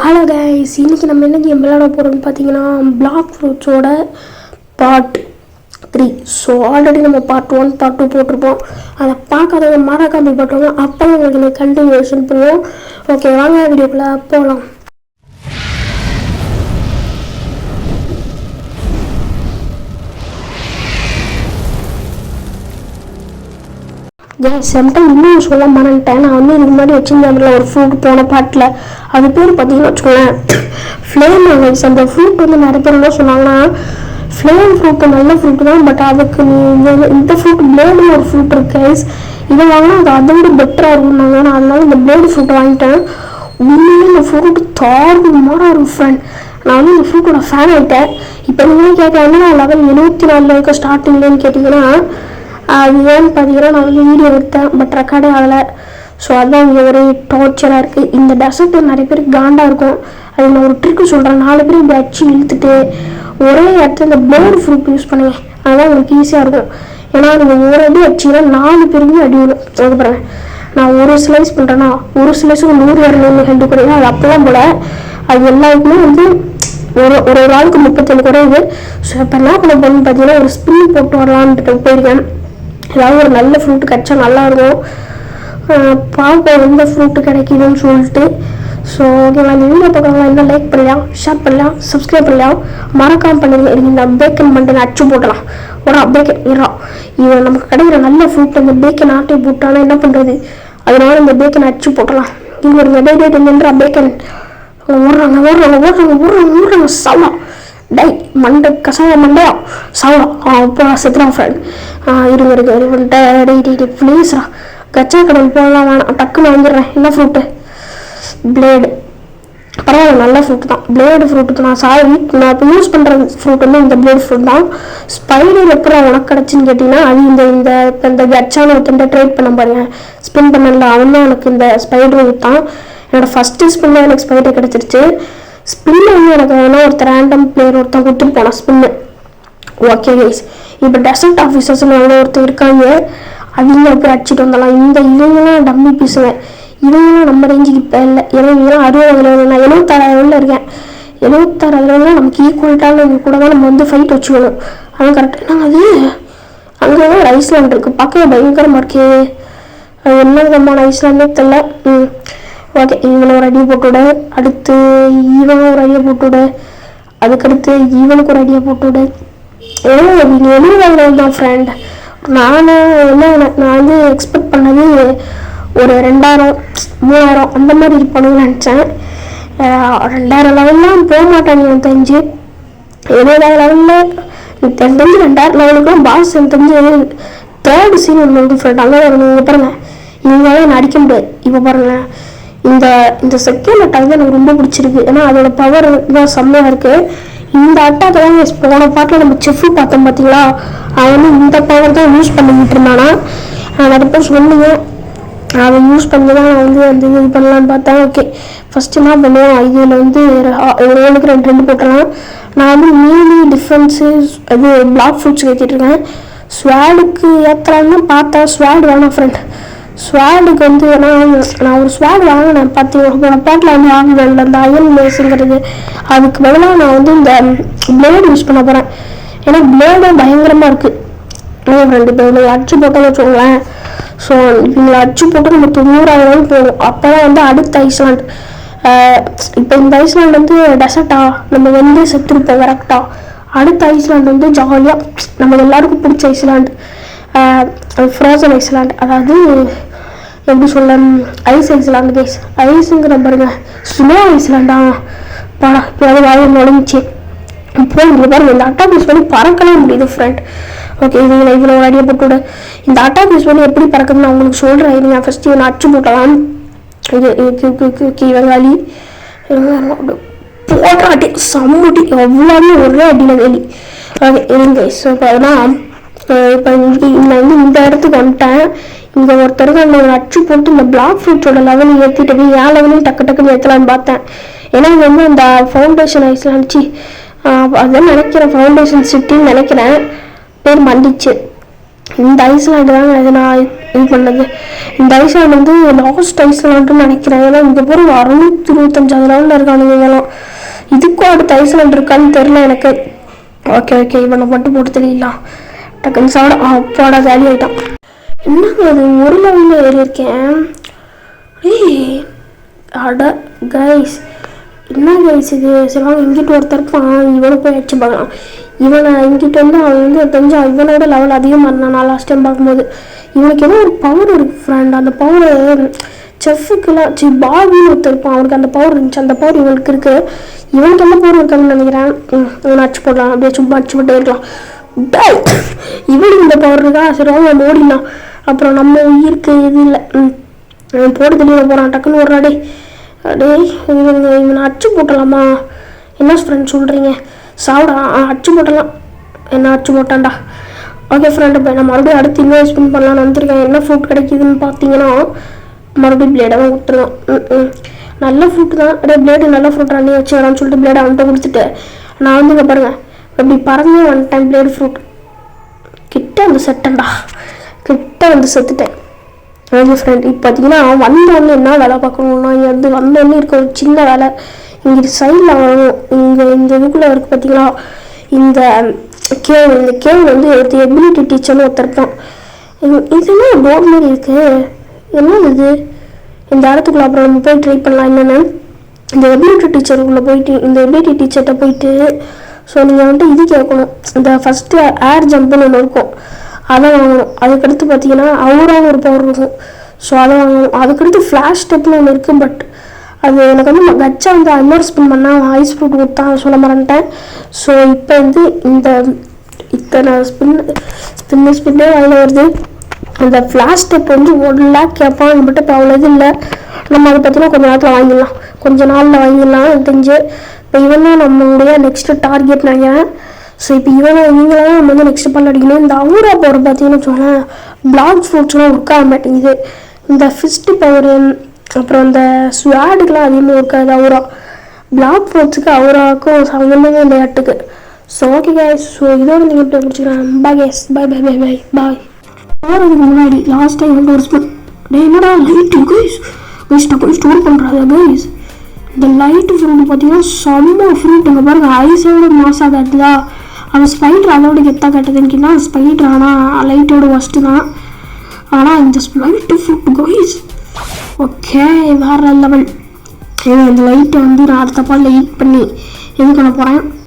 Hello guys, இன்னைக்கு நம்ம என்ன கேம் விளையாட போகிறோம்னு பார்த்தீங்கன்னா பிளாக் ஃப்ரூட்ஸோட பார்ட் 3. ஸோ ஆல்ரெடி நம்ம பார்ட் 1 பார்ட் 2 போட்டிருப்போம். அதை பார்க்காதவங்க மறக்காம போட்டோங்க, அப்போ உங்களுக்கு நான் கண்டினியூஷன் பண்ணுவோம். ஓகே, வாங்க வீடியோக்குள்ளே போகலாம். சம்டைம் இன்னும் சொல்ல மறந்துட்டேன். நான் வந்து இதுக்கு முன்னாடி வச்சிருந்தேன் ஒரு ஃப்ரூட் போன பாட்டில். அது பேர் பார்த்தீங்கன்னா வச்சுக்கோங்களேன் ஃப்ளேம் கைஸ். அந்த ஃப்ரூட் வந்து நிறைய பேர் என்ன சொன்னாங்கன்னா ஃப்ளேம் ஃப்ரூட் நல்ல ஃப்ரூட் தான், பட் அதுக்கு இந்த ஃப்ரூட் பிளேடு ஒரு ஃப்ரூட் இருக்கு கைஸ். இதை வாங்கினா அது அதை விட பெட்டராக இருக்கும்னாங்க. நான் அதனால இந்த பிளேடு ஃப்ரூட் வாங்கிட்டேன். உண்மையிலே இந்த ஃப்ரூட் தாறுமாறாக இருக்கும் ஃப்ரெண்ட். நான் வந்து இந்த ஃப்ரூட்டோட ஃபேன் ஆகிட்டேன். இப்போ நீங்கள் கேட்குறாங்கன்னா லெவல் 74 இருக்க ஸ்டார்டிங்லேன்னு கேட்டிங்கன்னா அது ஏன்னு பார்த்தீங்கன்னா நான் வந்து வீடியோ எடுத்தேன், பட் ரெக்கார்டே ஆகலை. ஸோ அதுதான் இங்கே ஒரே டார்ச்சராக இருக்குது. இந்த டெசர்ட்டு நிறைய பேருக்கு காண்டாக இருக்கும். அது நான் ஒரு ட்ரிக்கு சொல்கிறேன். 4 பேர் இப்படி அச்சு இழுத்துட்டு ஒரே இடத்துல இந்த பிளேடு ஃப்ரூட் யூஸ் பண்ணுங்க. அதுதான் உங்களுக்கு ஈஸியாக இருக்கும். ஏன்னா நீங்கள் ஒரு அடி அடிச்சிங்கன்னா 4 பேருக்குமே அடி விடும். அது பாருங்க, நான் ஒரு ஸ்லைஸ் பண்ணுறேன்னா ஒரு ஸ்லைஸுக்கு 100-200 ஹெல்டு குறையும். அது அப்போலாம் போல அது எல்லாருக்குமே வந்து ஒரு ஆளுக்கு 37 குறையுது. ஸோ இப்போ என்ன பண்ண போகணும்னு பார்த்தீங்கன்னா ஒரு ஸ்பின் போட்டு வரலான்ட்டு போயிருக்கேன். ஏதாவது ஒரு நல்ல ஃப்ரூட்டு கிடைச்சா நல்லாயிருக்கும். பார்ப்போம் எந்த ஃப்ரூட்டு கிடைக்குதுன்னு சொல்லிட்டு. ஸோ ஓகேவா, இந்த வீடியோ பார்க்கலாம். என்ன லைக் பண்ணலாம், ஷேர் பண்ணலாம், சப்ஸ்கிரைப் பண்ணலாம், மறக்காமல் பண்ணுங்க. எனக்கு இந்த பேக்கன் மண்டை அச்சு போட்டலாம். ஒரு பேக்கன் இவன் நமக்கு கிடைக்கிற நல்ல ஃப்ரூட் அந்த பேக்கன் ஆட்டை போட்டாலும் என்ன பண்ணுறது, அதனால இந்த பேக்கன் அச்சு போட்டலாம். இங்கே ஒரு மெடேடேட்ன்ற பேக்கன் ஓடுறாங்க சவா டை மண்டை கசாய மண்டையா சவா அப்போ செத்துறான் ஃப்ரெண்ட். இருங்க ப்ளீஸ்ரா கச்சா கடல் போகலாம் வேணாம், டக்குன்னு வந்துடுறேன். என்ன ஃப்ரூட்டு? பிளேடு. பரவாயில்ல, நல்ல ஃப்ரூட் தான். பிளேடு ஃப்ரூட்டுக்கு நான் நான் இப்போ யூஸ் பண்ணுற ஃப்ரூட் வந்து இந்த பிளேடு ஃப்ரூட் தான். ஸ்பைடர் எப்படி உனக்கு கிடச்சின்னு கேட்டிங்கன்னா அது இந்த கச்சான ஒருத்தண்ட ட்ரேட் பண்ண பாருங்க, ஸ்பின் பண்ணல அவன் தான் எனக்கு இந்த ஸ்பைடர் விற்றான். என்னோடய ஃபஸ்ட்டு ஸ்பின்னில் எனக்கு ஸ்பைடர் கிடச்சிருச்சு. ஸ்பின்னு வந்து எனக்கு வேணா ஒருத்தர் ரேண்டம் பிளேயர் ஒருத்தன் கொடுத்துட்டு போனான் ஸ்பின்னு. ஓகே கைஸ், இப்போ டெசர்ட் ஆஃபீஸர்ஸ்னு ஒருத்தர் இருக்காங்க. அவங்க போய் அடிச்சுட்டு வந்துடலாம். இவங்கெல்லாம் டம்மி பீஸுங்க. இவங்கெல்லாம் நம்ம ரேஞ்சுக்கு இப்போ இல்லை. ஏன்னா இவங்கெல்லாம் 60 லெவலில், நான் 76 இருக்கேன். 76 லெவலில் நமக்கு ஈக்குவல்ட்டாக கூட தான் நம்ம வந்து ஃபைட் வச்சுக்கணும். ஆனால் கரெக்டாக என்னங்க அது அங்கே தான் ஒரு ஐஸ்லாண்ட் இருக்குது. பார்க்க பயங்கரமாக இருக்கே. அது என்ன விதமான ஐஸ்லாண்டே தெரில. ஓகே, இவனை ஒரு அடியை போட்டுவிட, அடுத்து ஈவனை ஒரு அடியை போட்டுவிட, அதுக்கடுத்து ஈவனுக்கு ஒரு அடியை போட்டுவிட. ஏன்னா நீங்கள் 70 தான் ஃப்ரெண்ட். நான் வந்து எக்ஸ்பெக்ட் பண்ணது ஒரு 2000-3000 அந்த மாதிரி இருப்பானுன்னு நினச்சேன். 2000 லெவல்லாம் போக மாட்டாங்க எனக்கு தெரிஞ்சு. 70 லெவலில் எனக்கு தெரிஞ்சு 2000 லெவலுக்குலாம் பாஸ் எனக்கு தெரிஞ்சு 3rd சீன் ஒன்று வந்து ஃப்ரெண்ட். அங்கே இங்கே பாருங்கள், இவங்களால நான் அடிக்க முடியாது. இப்போ பாருங்கள், இந்த செகண்ட் அட்டாக் தான் எனக்கு ரொம்ப பிடிச்சிருக்கு. ஏன்னா அதோட பவர் தான் செம்மையாக இருக்குது. இந்த அட்டாக் தான் போன பாட்டில் நம்ம செஃப் பார்த்தோம் பார்த்தீங்களா, அவன் வந்து இந்த பவர் தான் யூஸ் பண்ணிக்கிட்டு இருந்தானா. நிறைய பேர் சொன்னீங்க, அவன் யூஸ் பண்ணி தான் நான் வந்து அந்த இது பண்ணலான்னு பார்த்தேன். ஓகே, ஃபஸ்ட்டு என்ன பண்ணுவோம், இதில் வந்து ஒரு ஓனுக்கு 2 போட்டுடலாம். நான் வந்து மீதி டிஃபென்ஸு அது பிளாக் ஃப்ரூட்ஸுக்கு ஏற்றிட்டுருக்கேன். ஸ்வாடுக்கு ஏற்றலான்னு பார்த்தா ஸ்வாட் வேணாம் ஃப்ரெண்ட். ஸ்வாடுக்கு வந்து நான் ஒரு ஸ்வாட் வாங்கினேன் பார்த்தீங்கன்னா பாட்டில் வந்து வாங்கினேன் அந்த அயன் மேஸுங்கிறது. அதுக்கு பதிலாக நான் வந்து இந்த பிளேடு யூஸ் பண்ண போகிறேன். ஏன்னா பிளேடும் பயங்கரமாக இருக்குது. 2 பேர் அடிச்சு போட்டோன்னு வச்சுக்கோங்களேன். ஸோ இவங்களை அடிச்சு போட்டு நம்ம 90,000 போகும். அப்போ தான் வந்து அடுத்த ஐஸ்லாண்ட். இப்போ இந்த ஐஸ்லாண்ட் வந்து டெசர்ட்டா நம்ம வந்து செத்துருப்போம் கரெக்டாக. அடுத்த ஐஸ்லாண்ட் வந்து ஜாலியாக நம்ம எல்லாருக்கும் பிடிச்ச ஐஸ்லாண்ட், ஃப்ரோசன் ஐஸ்லாண்ட். அதாவது எப்படி சொல்ல, ஐஸ் ஐஸ்லாண்டு கைஸ். ஐஸுங்கிற பாருங்க, ஸ்னோ ஐஸ்லாண்டா பாடா. இப்போ அது வாழை நுழைஞ்சி இப்போ இங்கே பாருங்க, இந்த அட்டாக் யூஸ் பண்ணி பறக்கவே முடியுது ஃப்ரெண்ட். ஓகே, இதில் ஒரு அடியை போட்டுவிட. இந்த அட்டாக் யூஸ் பண்ணி எப்படி பறக்குதுன்னு நான் உங்களுக்கு சொல்கிறேன். இது நான் ஃபஸ்ட்டு இவனை அடிச்சு போட்டலாம். வெங்காளி போட்டாட்டி சம்முட்டி எவ்வளோமே ஒரே அடியில் வேலி. ஓகே இருங்க. ஸோ இப்போ அதனால் இப்போ நான் வந்து இந்த இடத்துக்கு வந்துட்டேன். இங்கே ஒருத்தருக்கு அந்த அச்சு போட்டு இந்த பிளாக் ஃப்ரூட்ஸோட லெவலில் ஏற்றிட்டு போய் என் லெவலையும் டக்குன்னு ஏற்றலான்னு பார்த்தேன். ஏன்னா இது வந்து இந்த ஃபவுண்டேஷன் ஐஸ்லாண்ட்ச்சு அதான் நினைக்கிறேன், ஃபவுண்டேஷன் சிட்டின்னு நினைக்கிறேன் பேர் மண்டிச்சு. இந்த ஐஸ்லாண்டு தாங்க. அது நான் இது பண்ணது. இந்த ஐஸ்லாண்ட் வந்து லாஸ்ட் ஐஸ்லாண்டுன்னு நினைக்கிறேன். ஏன்னா இங்கே போகிற 625 லெவலில் இருக்கானுங்க இதெல்லாம். இதுக்கும் அடுத்த ஐஸ்லாண்ட் இருக்கான்னு தெரில எனக்கு. ஓகே ஓகே, இவனை மட்டும் போட்டு தெரியலாம். டக்குன்னு சாப்பிட அப்பாடா காலி ஆகிட்டான். என்னங்க அது ஒரு லெவலில் ஏறி இருக்கேன். அட கைஸ், என்ன கைஸ் இது? சிலவங்க இங்கிட்டு ஒருத்தர் இருப்பான், இவனை போய் அடிச்சு பார்க்கலாம். இவனை இங்கிட்ட வந்து அவன் வந்து தெரிஞ்சா இவனோட லெவல் அதிகமாக இருந்தான். நான் லாஸ்ட் டைம் பார்க்கும்போது இவனுக்கு ஏதோ ஒரு பவர் இருக்குது ஃப்ரெண்ட். அந்த பவர் செஃப்புக்கெல்லாம் பாபின்னு ஒருத்தர் இருப்பான், அவனுக்கு அந்த பவர் இருந்துச்சு. அந்த பவர் இவனுக்கு இருக்குது. இவனுக்கு என்ன பவர் இருக்கான்னு நினைக்கிறேன். இவனை அடிச்சு போடலாம், அப்படியே சும்மா அடிச்சு போட்டே இருக்கலாம். இவனுக்கு இந்த பவர் இருக்கா? சரி அவன் ஓடிடலாம். அப்புறம் நம்ம உயிருக்கு இது இல்லை. போட்டு தெளிவாக போகிறான். டக்குன்னு ஒரு அடே இவனை அடிச்சு போட்டலாமா? என்ன ஃப்ரெண்ட் சொல்கிறீங்க? சாப்பிடா அடிச்சு போட்டலாம். என்ன அடிச்சு போட்டான்டா? ஓகே ஃப்ரெண்ட், இப்போ நான் மறுபடியும் அடுத்து இன்வெஸ்ட்மெண்ட் பண்ணலான்னு வந்துருக்கேன். என்ன ஃப்ரூட் கிடைக்குதுன்னு பார்த்தீங்கன்னா மறுபடியும் பிளேடாக கொடுத்துருவேன். நல்ல ஃப்ரூட் தான். பிளேடு நல்ல ஃப்ரூட் அண்ணி வச்சு வரான்னு சொல்லிட்டு பிளேடை அவன்கிட்ட கொடுத்துட்டு நான் வந்து இங்கே பாருங்கள் அப்படி பறந்தே வந்துட்டேன். பிளேடு ஃப்ரூட் கிட்ட வந்து செட்டண்டா, கிட்ட வந்து செத்துட்டேன். ஓகே ஃப்ரெண்ட், இப்போ பார்த்தீங்கன்னா வந்தோடனே என்ன வேலை பார்க்கணுன்னா இங்கே வந்து வந்தோடனே இருக்க ஒரு சின்ன வேலை இங்கே சைடில் வரணும். இங்கே இந்த இதுக்குள்ளே இருக்குது பார்த்தீங்களா இந்த கேவ். இந்த கேவ் வந்து ஒரு எபிலிட்டி டீச்சர்னு ஒருத்தருப்பான். இதெல்லாம் போர்டு மாதிரி இருக்குது. என்ன இது? இந்த இடத்துக்குள்ள அப்புறம் நம்ம போய் ட்ரை பண்ணலாம். என்னென்னு இந்த எபிலிட்டி டீச்சருக்குள்ளே போயிட்டு இந்த எபிலிட்டி டீச்சர்கிட்ட போயிட்டு ஸோ நீங்கள் வந்துட்டு இது கேட்கணும். இந்த ஃபஸ்ட்டு ஏர் ஜம்ப்புன்னு ஒன்று இருக்கும், அதை வாங்கணும். அதுக்கடுத்து பார்த்தீங்கன்னா அவுரான்னு ஒரு பவர் இருக்கும், ஸோ அதை வாங்கணும். அதுக்கடுத்து ஃப்ளாஷ் ஸ்டெப்னு ஒன்று இருக்குது. பட் அது எனக்கு வந்து கச்சா வந்து இன்னொரு ஸ்பின் பண்ணால் ஐஸ் ஃப்ரூட் கொடுத்தான், சொல்ல மறந்துட்டேன். ஸோ இப்போ வந்து இந்த இத்தனை ஸ்பின்னே வாங்கி வருது. அந்த ஃப்ளாஷ் ஸ்டெப் வந்து 1 லேக் கேட்பான். பட் இப்போ அவ்வளோ இது இல்லை. நம்ம அதை பார்த்தீங்கன்னா கொஞ்சம் நேரத்தில் வாங்கிடலாம், கொஞ்சம் நாளில் வாங்கிடலாம் எனக்கு தெரிஞ்சு. இப்போ இவன் தான் நம்மளுடைய நெக்ஸ்ட்டு டார்கெட் நினைக்கிறேன். ஸோ இப்போ இவங்களாம் நம்ம வந்து நெக்ஸ்ட் பண்ண அடிக்கணும். இந்த அவுரா பவர் பார்த்தீங்கன்னு வச்சுக்கோங்களேன், பிளாக் ஃப்ரூட்ஸ்லாம் ஒர்க் ஆக மாட்டேங்குது. இந்த ஃபிஸ்ட்டு பவர் அப்புறம் இந்த ஸ்வாடுக்கெலாம் அதிகமாக இருக்காது. அவுரா பிளாக் ஃப்ரூட்ஸுக்கு அவுராவுக்கும் சம்மந்தமே இந்த இடத்துக்கு. ஸோ ஓகே கைஸ், ஸோ இதோட நீங்கள் எப்படி பிடிச்சிக்கிறேன். பாய் கைஸ், பாய் பாய் பாய் பாய் பாய். போகிறதுக்கு முன்னாடி லாஸ்ட் டைம் வந்து ஒரு ஸ்பெல் என்னடா லைட்டு கைஸ் கைஸ் டக்குனு ஸ்டோர் பண்ணுறாங்க கைஸ். இந்த லைட்டு ஃப்ரூட் பார்த்தீங்கன்னா செம்ம ஃப்ரூட். இங்கே பாருங்கள் ஐஸோட மாசாக காட்டுதா. அவன் ஸ்பைட்ரு அதோட கெத்தாக காட்டுதுன்னு ஸ்பைட்ரு ஆனால் லைட்டோட ஒஸ்ட்டு தான். ஆனால் இந்த லைட்டு ஃப்ரூட் கைஸ் ஓகே வேறு லெவல். இந்த லைட்டை வந்து நான் அடுத்த பால் லைட் பண்ணி இது பண்ண போகிறேன்.